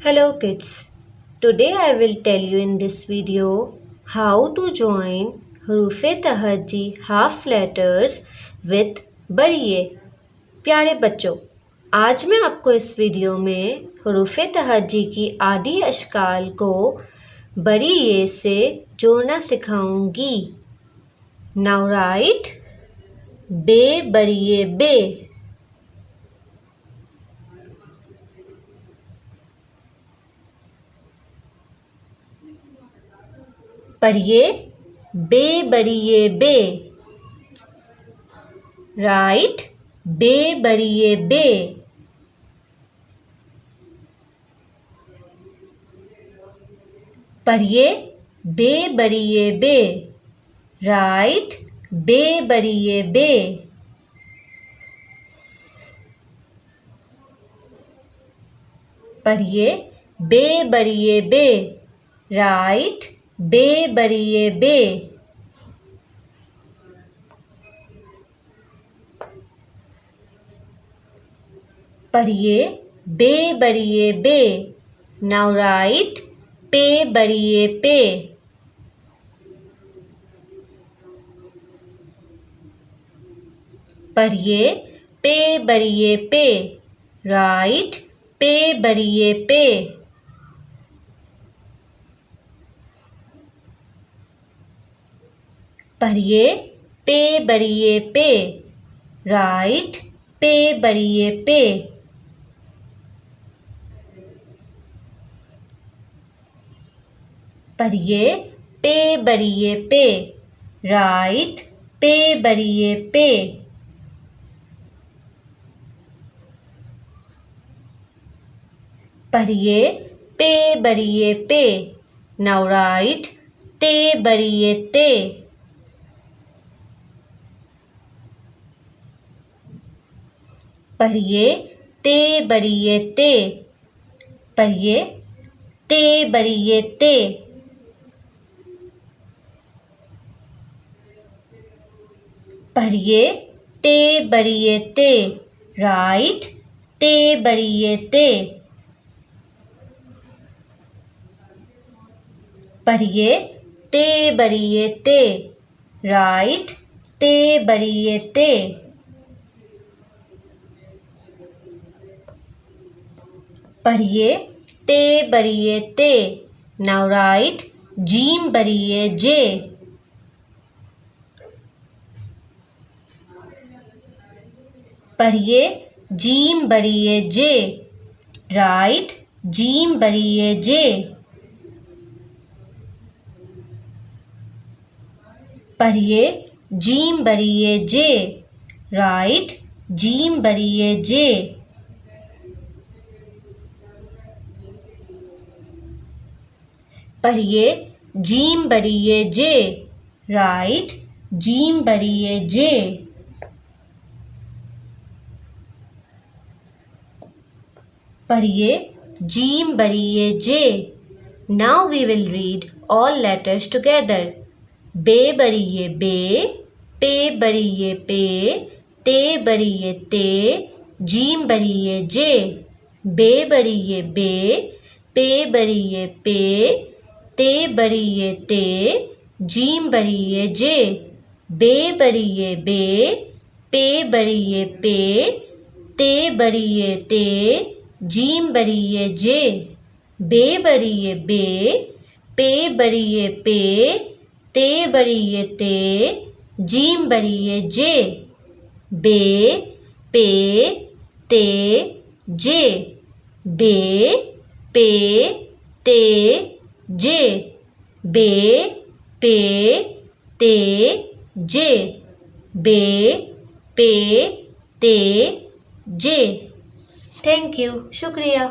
Hello kids, today I will tell you in this video how to join हरूफ तहज्जी half letters with बड़ी ए। प्यारे बच्चों, आज मैं आपको इस वीडियो में हरूफ तहज्जी की आदि अशकाल को बड़ी ए से जोड़ना सिखाऊंगी। नाउ राइट बे बड़ी ए बे, पढ़िए बे बड़िए बे, राइट बे बड़िए बे, पढ़िए बे बड़िए बे, राइट बे बड़िए बे, पढ़िए बे बड़िए बे, राइट बे बड़िए बे, पढ़िए बे बड़िए बे। नाउ राइट पे बड़िए पे, पढ़िए पे बड़िए पे, राइट पे बड़िए पे, पढ़िए पे बड़िए पे, राइट पे बड़िए पे, पढ़िए पे बड़िए पे, राइट पे बड़िए पे, पढ़िए पे बड़िए पे। नाउ राइट ते बड़िए ते, पढ़िए ते बड़िए ते, पढ़िए ते बड़िए ते, पढ़िए ते बड़िए ते, राइट ते बड़िए ते, पढ़िए ते बड़िए ते, राइट ते बड़िए ते, पढ़िए ते बड़िए ते। नाउ राइट जीम बड़िए जे, पढ़िए जीम बड़िए जे, राइट जीम बड़िए जे, पढ़िए जीम बड़िए जे, राइट जीम बड़िए जे, पढ़िए जीम बड़िए जे, राइट जीम बड़िए जे, पढ़िए जीम बड़िए जे। Now we will read all letters together. बे बड़िए बे, पे बड़िए पे, ते बड़िए ते, जीम बड़िए जे। बे बड़िए बे, पे बड़िए पे, ते बड़िए ते, जीम बड़िए जे। बे बड़िए बे, पे बड़िए पे, ते बड़िए ते, जीम बड़िए जे। बे बड़िए बे, पे बड़िए पे, ते बड़िए ते, जीम बड़िए जे। बे पे ते जे, बे पे ते जे, बे पे ते जे, बे पे ते जे। थैंक यू, शुक्रिया।